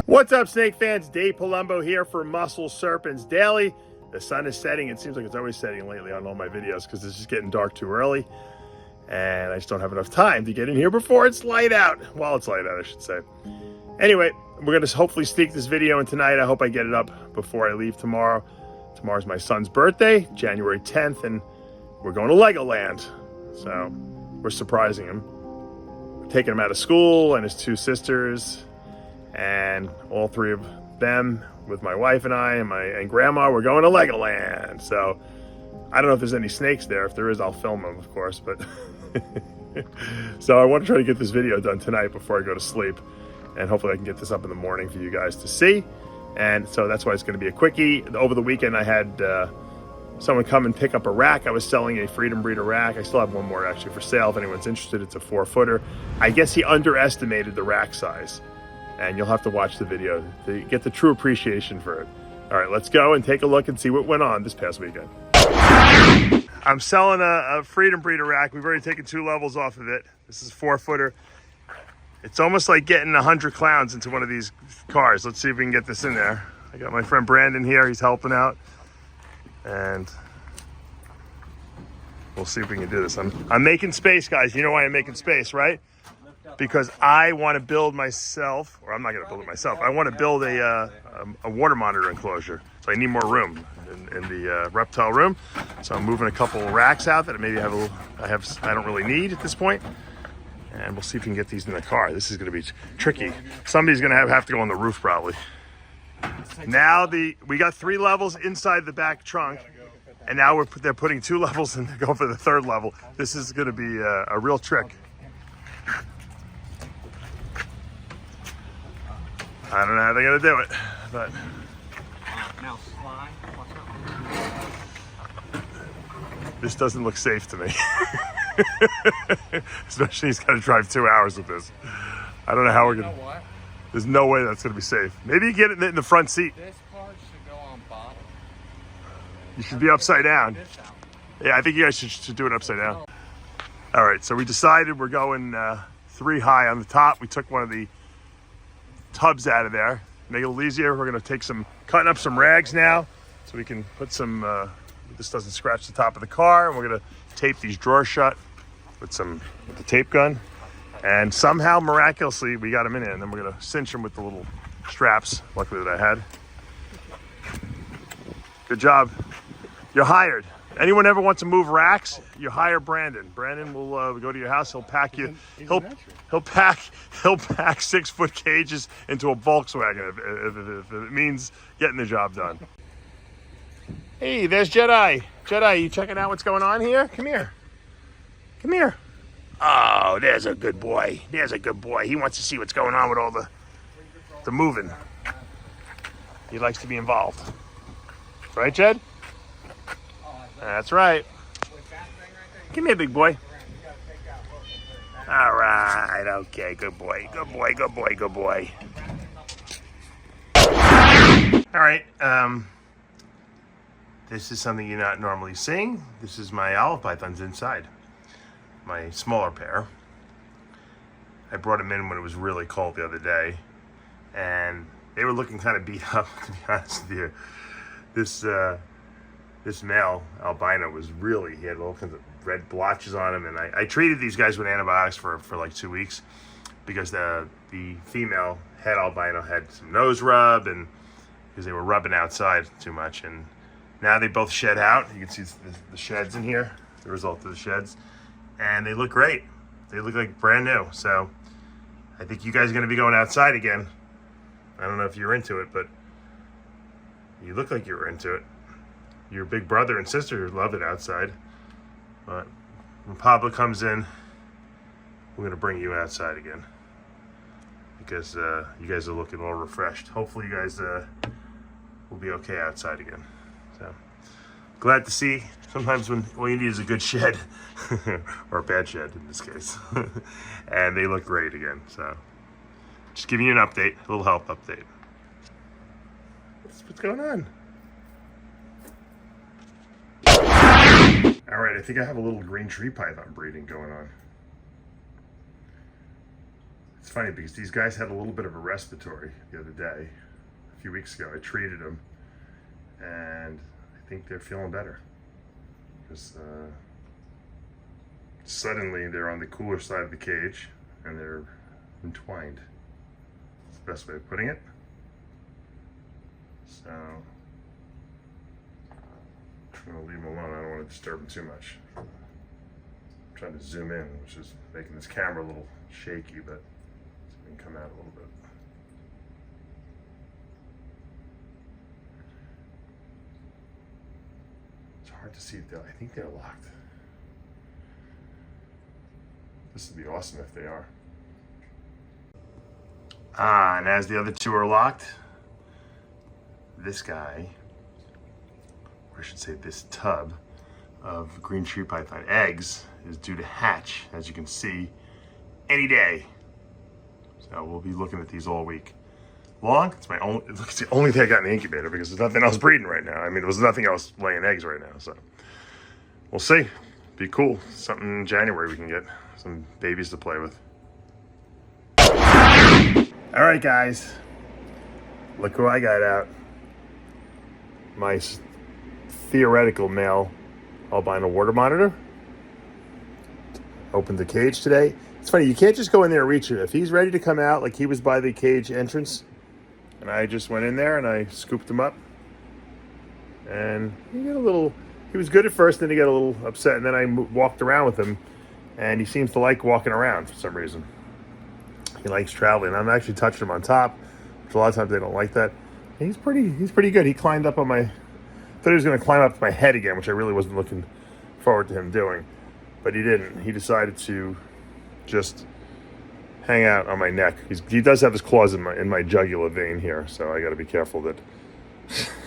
What's up, snake fans? Dave Palumbo here for Muscle Serpents Daily. The sun is setting. It seems like it's always setting lately on all my videos because it's just getting dark too early. And I just don't have enough time to get in here before it's light out. Well, it's light out, I should say. Anyway, we're going to hopefully sneak this video in tonight. I hope I get it up before I leave tomorrow. Tomorrow's my son's birthday, January 10th, and we're going to Legoland. So we're surprising him. We're taking him out of school and his two sisters. And all three of them, with my wife and I and grandma, we're going to Legoland. So I don't know if there's any snakes there. If there is, I'll film them, of course. But so I want to try to get this video done tonight before I go to sleep. And hopefully I can get this up in the morning for you guys to see. And so that's why it's going to be a quickie. Over the weekend, I had someone come and pick up a rack. I was selling a Freedom Breeder rack. I still have one more actually for sale. If anyone's interested, it's a 4-footer. I guess he underestimated the rack size. And you'll have to watch the video to get the true appreciation for it. All right, let's go and take a look and see what went on this past weekend. I'm selling a Freedom Breeder rack. We've already taken 2 levels off of it. This is a 4-footer. It's almost like getting 100 clowns into one of these cars. Let's see if we can get this in there. I got my friend Brandon here. He's helping out. And we'll see if we can do this. I'm making space, guys. You know why I'm making space, right? Because I want to build myself, or I'm not going to build it myself. I want to build a water monitor enclosure. So I need more room in the reptile room. So I'm moving a couple of racks out that maybe I don't really need at this point. And we'll see if we can get these in the car. This is going to be tricky. Somebody's going to have to go on the roof probably. Now we got 3 levels inside the back trunk, and now they're putting 2 levels and they're going for the 3rd level. This is going to be a real trick. I don't know how they're gonna do it, but this doesn't look safe to me. Especially he's got to drive 2 hours with this. I don't know how we're gonna. There's no way that's gonna be safe. Maybe you get it in the front seat. This part should go on bottom. You should be upside down. Yeah, I think you guys should do it upside down. All right, so we decided we're going 3 high on the top. We took one of the tubs out of there, make it a little easier. We're going to cutting up some rags now so we can put some this doesn't scratch the top of the car, and we're going to tape these drawers shut with the tape gun, and somehow miraculously we got them in there, and then we're going to cinch them with the little straps, luckily that I had. Good job. You're hired. Anyone ever wants to move racks, you hire Brandon. Brandon will go to your house. He'll pack you. He'll pack 6-foot cages into a Volkswagen if it means getting the job done. Hey, there's Jedi. Jedi, you checking out what's going on here? Come here. Come here. Oh, there's a good boy. There's a good boy. He wants to see what's going on with all the moving. He likes to be involved. Right, Jed? That's right. Come here, big boy. All right. Okay. Good boy. Good boy. Good boy. Good boy. All right. This is something you're not normally seeing. This is my olive pythons inside. My smaller pair. I brought them in when it was really cold the other day, and they were looking kind of beat up, to be honest with you. This male albino he had all kinds of red blotches on him, and I treated these guys with antibiotics for like 2 weeks because the female head albino had some nose rub, and because they were rubbing outside too much, and now they both shed out. You can see the sheds in here, the result of the sheds, and they look great. They look like brand new. So I think you guys are going to be going outside again. I don't know if you're into it, but you look like you were into it. Your big brother and sister love it outside. But when Pablo comes in, we're going to bring you outside again. Because you guys are looking all refreshed. Hopefully you guys will be okay outside again. So, glad to see. Sometimes when all you need is a good shed. Or a bad shed in this case. And they look great again. So, just giving you an update. A little health update. What's going on? All right, I think I have a little green tree python breeding going on. It's funny because these guys had a little bit of a respiratory the other day, a few weeks ago. I treated them, and I think they're feeling better. Because suddenly they're on the cooler side of the cage, and they're entwined. That's the best way of putting it. So I'm gonna leave them alone. I don't want to disturb them too much. I'm trying to zoom in, which is making this camera a little shaky, but it can come out a little bit. It's hard to see. I think they're locked. This would be awesome if they are. And as the other two are locked, this guy, or I should say this tub of green street python eggs is due to hatch, as you can see, any day. So we'll be looking at these all week long. It's the only thing I got in the incubator because there's nothing else breeding right now. I mean, there's nothing else laying eggs right now. So we'll see. Be cool. Something in January we can get some babies to play with. All right, guys. Look who I got out. My theoretical male albino water monitor. Opened the cage today. It's funny, you can't just go in there and reach it. If he's ready to come out, like he was by the cage entrance, and I just went in there and I scooped him up. And he was good at first, then he got a little upset, and then I walked around with him, and he seems to like walking around for some reason. He likes traveling. I'm actually touching him on top, which a lot of times they don't like that. And he's pretty good. He climbed up on I thought he was going to climb up to my head again, which I really wasn't looking forward to him doing. But he didn't. He decided to just hang out on my neck. He does have his claws in my jugular vein here, so I got to be careful that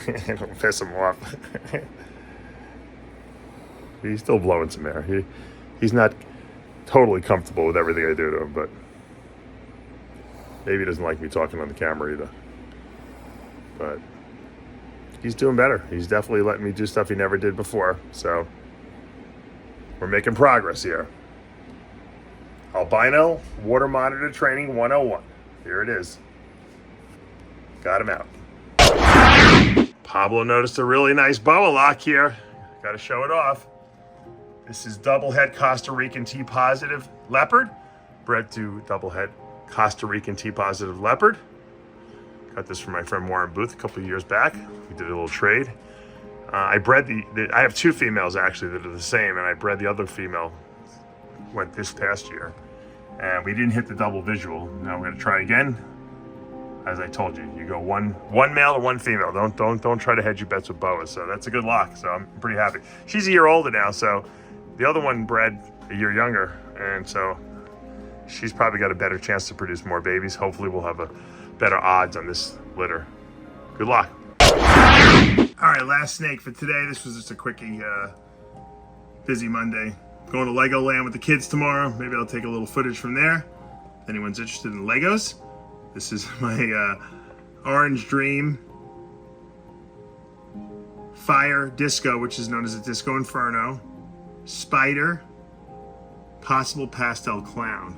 I don't piss him off. He's still blowing some air. He's not totally comfortable with everything I do to him, but maybe he doesn't like me talking on the camera either. But he's doing better. He's definitely letting me do stuff he never did before, so we're making progress here. Albino Water Monitor Training 101. Here it is. Got him out. Pablo noticed a really nice boa lock here. Got to show it off. This is double head Costa Rican T positive leopard, bred to double head Costa Rican T positive leopard. Got this from my friend Warren Booth a couple of years back. We did a little trade. I bred I have two females actually that are the same, and I bred the other female went this past year, and we didn't hit the double visual. Now we're gonna try again. As I told you, you go one male or one female. Don't try to hedge your bets with boas. So that's a good lock. So I'm pretty happy. She's a year older now, so the other one bred a year younger, and so she's probably got a better chance to produce more babies. Hopefully we'll have a better odds on this litter. Good luck. All right, last snake for today. This was just a quickie, busy Monday. Going to Legoland with the kids tomorrow. Maybe I'll take a little footage from there. If anyone's interested in Legos. This is my Orange Dream Fire Disco, which is known as a Disco Inferno. Spider, possible pastel clown,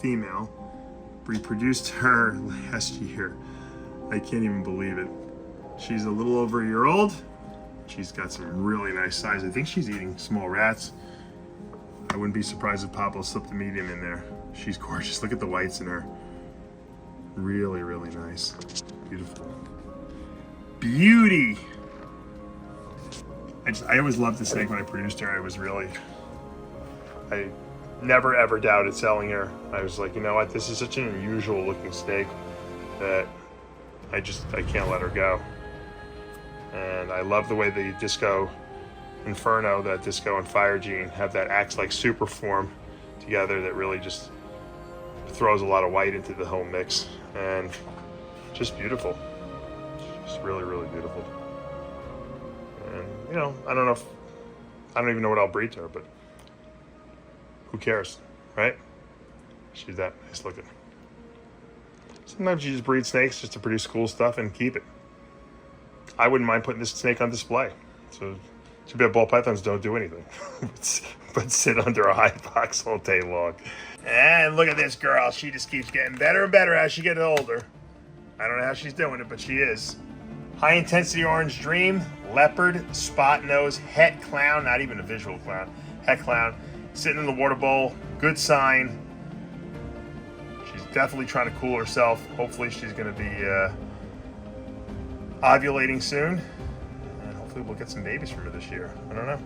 female. Reproduced her last year. I can't even believe it. She's a little over a year old. She's got some really nice size. I think she's eating small rats. I wouldn't be surprised if Pablo slipped a medium in there. She's gorgeous. Look at the whites in her. Really, really nice. Beautiful. Beauty. I always loved the snake when I produced her. I never ever doubted selling her. I was like, you know what? This is such an unusual looking snake that I can't let her go. And I love the way the Disco Inferno, that Disco and Fire gene have that acts like super form together that really just throws a lot of white into the whole mix, and just beautiful. Just really, really beautiful. And you know, I don't even know what I'll breed to her, but who cares, right? She's that nice looking. Sometimes you just breed snakes just to produce cool stuff and keep it. I wouldn't mind putting this snake on display. So too bad ball pythons don't do anything but sit under a high box all day long. And look at this girl. She just keeps getting better and better as she gets older. I don't know how she's doing it, but she is. High Intensity Orange Dream, Leopard, Spot Nose, Het Clown, not even a visual clown, Het Clown, sitting in the water bowl. Good sign. She's definitely trying to cool herself. Hopefully she's going to be ovulating soon. And hopefully we'll get some babies from her this year. I don't know.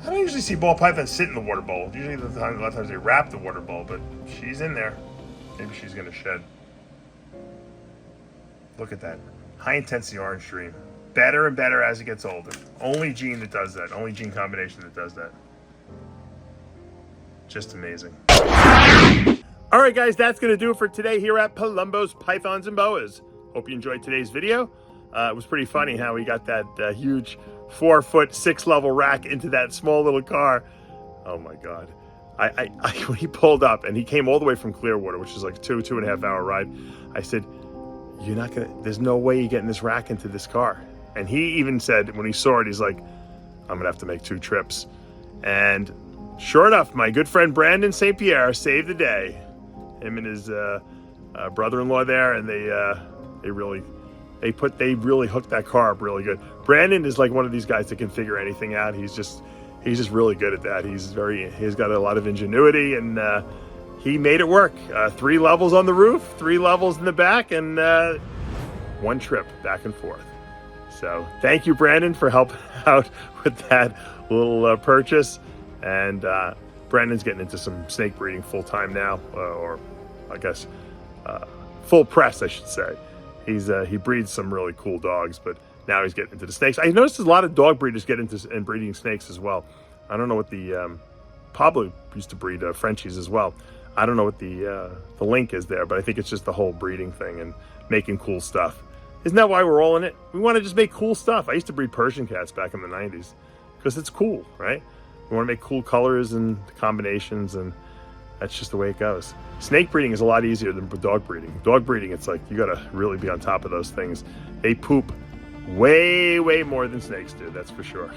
I don't usually see ball pythons sit in the water bowl. Usually a lot of times they wrap the water bowl, but she's in there. Maybe she's going to shed. Look at that. High Intensity Orange Dream. Better and better as it gets older. Only gene that does that. Only gene combination that does that. Just amazing. All right, guys, that's going to do it for today here at Palumbo's Pythons and Boas. Hope you enjoyed today's video. It was pretty funny how he got that huge 4-foot, 6-level rack into that small little car. Oh my God. When he pulled up and he came all the way from Clearwater, which is like a 2.5 hour ride, I said, there's no way you're getting this rack into this car. And he even said, when he saw it, he's like, I'm gonna have to make 2 trips. And sure enough, my good friend Brandon St. Pierre saved the day. Him and his brother-in-law there, and they really hooked that car up really good. Brandon is like one of these guys that can figure anything out. He's just really good at that. He's got a lot of ingenuity, and he made it work. 3 levels on the roof, 3 levels in the back, and 1 trip back and forth. So thank you, Brandon, for helping out with that little purchase. And Brandon's getting into some snake breeding full time now, or I guess full press, I should say. He breeds some really cool dogs, but now he's getting into the snakes. I noticed a lot of dog breeders get into and breeding snakes as well. I don't know what the Pablo used to breed Frenchies as well. I don't know what the link is there, but I think it's just the whole breeding thing and making cool stuff. Isn't that why we're all in it? We want to just make cool stuff. I used to breed Persian cats back in the 90s because it's cool, right? We want to make cool colors and combinations, and that's just the way it goes. Snake breeding is a lot easier than dog breeding. Dog breeding, it's like you got to really be on top of those things. They poop way, way more than snakes do, that's for sure.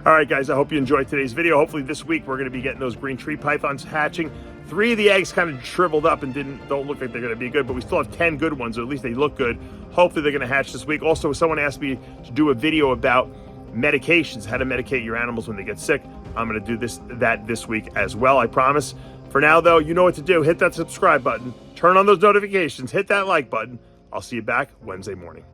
All right, guys, I hope you enjoyed today's video. Hopefully this week we're going to be getting those green tree pythons hatching. 3 of the eggs kind of shriveled up and don't look like they're going to be good, but we still have 10 good ones, or at least they look good. Hopefully they're going to hatch this week. Also, someone asked me to do a video about medications, how to medicate your animals when they get sick. I'm going to do that this week as well, I promise. For now, though, you know what to do. Hit that subscribe button, turn on those notifications, hit that like button. I'll see you back Wednesday morning.